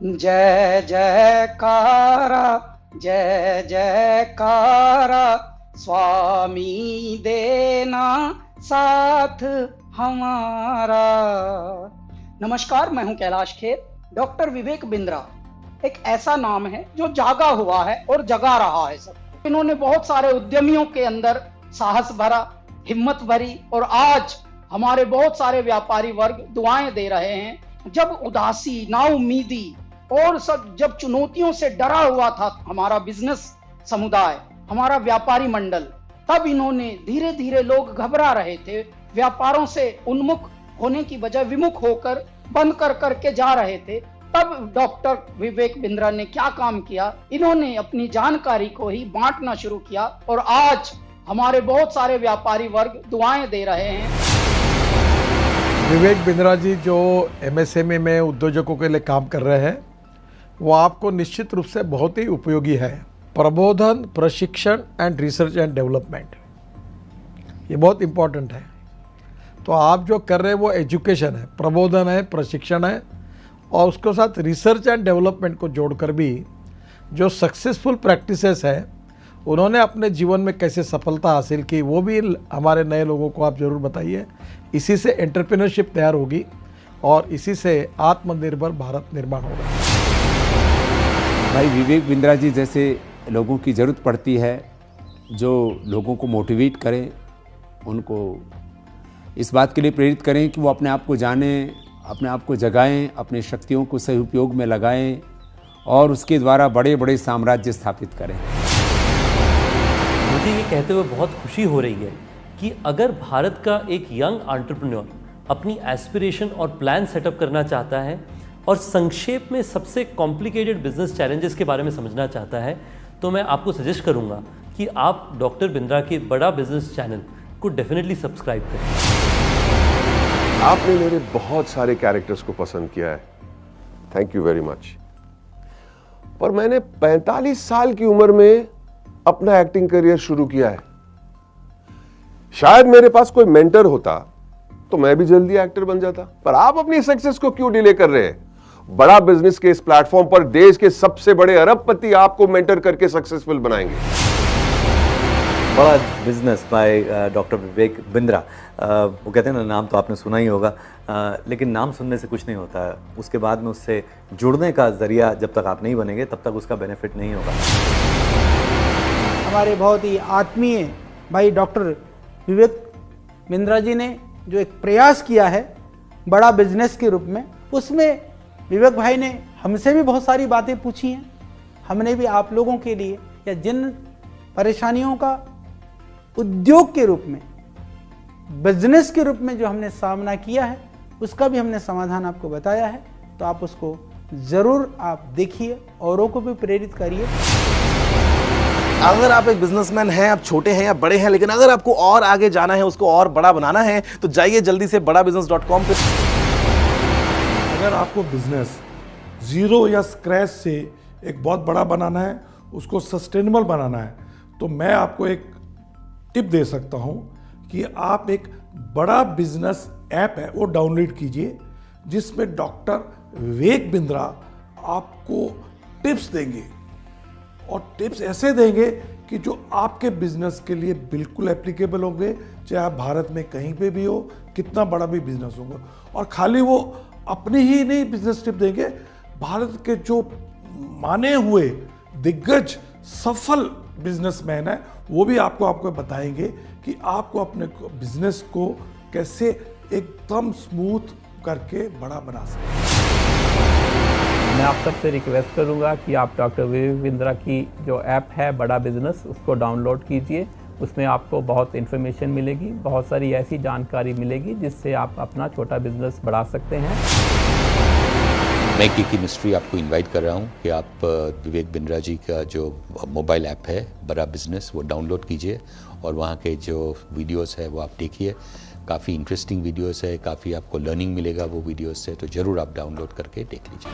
जय जयकारा, जय जयकारा, स्वामी देना साथ हमारा। नमस्कार, मैं हूं कैलाश खेर। डॉक्टर विवेक बिंद्रा एक ऐसा नाम है जो जागा हुआ है और जगा रहा है सबको। इन्होंने बहुत सारे उद्यमियों के अंदर साहस भरा, हिम्मत भरी, और आज हमारे बहुत सारे व्यापारी वर्ग दुआएं दे रहे हैं। जब उदासी, नाउम्मीदी और सब जब चुनौतियों से डरा हुआ था हमारा बिजनेस समुदाय, हमारा व्यापारी मंडल, तब इन्होंने धीरे धीरे, लोग घबरा रहे थे, व्यापारों से उन्मुख होने की बजाय विमुख होकर बंद कर करके जा रहे थे, तब डॉक्टर विवेक बिंद्रा ने क्या काम किया, इन्होंने अपनी जानकारी को ही बांटना शुरू किया और आज हमारे बहुत सारे व्यापारी वर्ग दुआएं दे रहे हैं। विवेक बिंद्रा जी जो एमएसएमई में उद्योजकों के लिए काम कर रहे हैं, वो आपको निश्चित रूप से बहुत ही उपयोगी है। प्रबोधन, प्रशिक्षण एंड रिसर्च एंड डेवलपमेंट, ये बहुत इम्पोर्टेंट है। तो आप जो कर रहे हैं वो एजुकेशन है, प्रबोधन है, प्रशिक्षण है, और उसके साथ रिसर्च एंड डेवलपमेंट को जोड़कर भी जो सक्सेसफुल प्रैक्टिसेस है उन्होंने अपने जीवन में कैसे सफलता हासिल की, वो भी हमारे नए लोगों को आप ज़रूर बताइए। इसी से एंटरप्रेन्योरशिप तैयार होगी और इसी से आत्मनिर्भर भारत निर्माण होगा। भाई विवेक बिंद्रा जी जैसे लोगों की ज़रूरत पड़ती है, जो लोगों को मोटिवेट करें, उनको इस बात के लिए प्रेरित करें कि वो अपने आप को जानें, अपने आप को जगाएं, अपने शक्तियों को सही उपयोग में लगाएं और उसके द्वारा बड़े बड़े साम्राज्य स्थापित करें। मुझे ये कहते हुए बहुत खुशी हो रही है कि अगर भारत का एक यंग एंटरप्रेन्योर अपनी एस्पिरेशन और प्लान सेटअप करना चाहता है और संक्षेप में सबसे कॉम्प्लिकेटेड बिजनेस चैलेंजेस के बारे में समझना चाहता है, तो मैं आपको सजेस्ट करूंगा कि आप डॉक्टर बिंद्रा के बड़ा बिजनेस चैनल को डेफिनेटली सब्सक्राइब करें। आपने मेरे बहुत सारे कैरेक्टर्स को पसंद किया है, थैंक यू वेरी मच। पर मैंने 45 साल की उम्र में अपना एक्टिंग करियर शुरू किया है। शायद मेरे पास कोई मेंटर होता तो मैं भी जल्दी एक्टर बन जाता। पर आप अपनी सक्सेस को क्यों डिले कर रहे हैं? बड़ा बिजनेस के इस प्लेटफॉर्म पर देश के सबसे बड़े अरबपति आपको मेंटर करके सक्सेसफुल बनाएंगे। बड़ा business by doctor Vivek Bindra. वो कहते हैं ना, नाम तो आपने सुना ही होगा, लेकिन नाम सुनने से कुछ नहीं होता है। उसके बाद में उससे जुड़ने का जरिया जब तक आप नहीं बनेंगे तब तक उसका बेनिफिट नहीं होगा। हमारे बहुत ही आत्मीय भाई डॉक्टर विवेक बिंद्रा जी ने जो एक प्रयास किया है बड़ा बिजनेस के रूप में, उसमें विवेक भाई ने हमसे भी बहुत सारी बातें पूछी हैं। हमने भी आप लोगों के लिए, या जिन परेशानियों का उद्योग के रूप में, बिजनेस के रूप में जो हमने सामना किया है, उसका भी हमने समाधान आपको बताया है। तो आप उसको ज़रूर आप देखिए, औरों को भी प्रेरित करिए। अगर आप एक बिजनेसमैन हैं, आप छोटे हैं या बड़े हैं, लेकिन अगर आपको और आगे जाना है, उसको और बड़ा बनाना है, तो जाइए जल्दी से badabusiness.com पे। अगर आपको बिजनेस ज़ीरो या स्क्रैच से एक बहुत बड़ा बनाना है, उसको सस्टेनेबल बनाना है, तो मैं आपको एक टिप दे सकता हूं कि आप एक बड़ा बिजनेस ऐप है वो डाउनलोड कीजिए, जिसमें डॉक्टर विवेक बिंद्रा आपको टिप्स देंगे, और टिप्स ऐसे देंगे कि जो आपके बिजनेस के लिए बिल्कुल एप्लीकेबल होंगे, चाहे आप भारत में कहीं पे भी हो, कितना बड़ा भी बिजनेस होगा। और खाली वो अपने ही नहीं बिजनेस टिप देंगे, भारत के जो माने हुए दिग्गज सफल बिजनेसमैन है वो भी आपको बताएंगे कि आपको अपने बिजनेस को कैसे एकदम स्मूथ करके बड़ा बना सकते हैं। मैं आप सबसे रिक्वेस्ट करूंगा कि आप डॉक्टर विवेक बिंद्रा की जो ऐप है बड़ा बिजनेस, उसको डाउनलोड कीजिए। उसमें आपको बहुत इन्फॉर्मेशन मिलेगी, बहुत सारी ऐसी जानकारी मिलेगी जिससे आप अपना छोटा बिजनेस बढ़ा सकते हैं। मैं की मिस्ट्री आपको इनवाइट कर रहा हूं कि आप विवेक बिंद्रा जी का जो मोबाइल ऐप है बड़ा बिजनेस, वो डाउनलोड कीजिए और वहाँ के जो वीडियोस है वो आप देखिए। काफ़ी इंटरेस्टिंग वीडियोस है, काफ़ी आपको लर्निंग मिलेगा वो वीडियोस से, तो ज़रूर आप डाउनलोड करके देख लीजिए।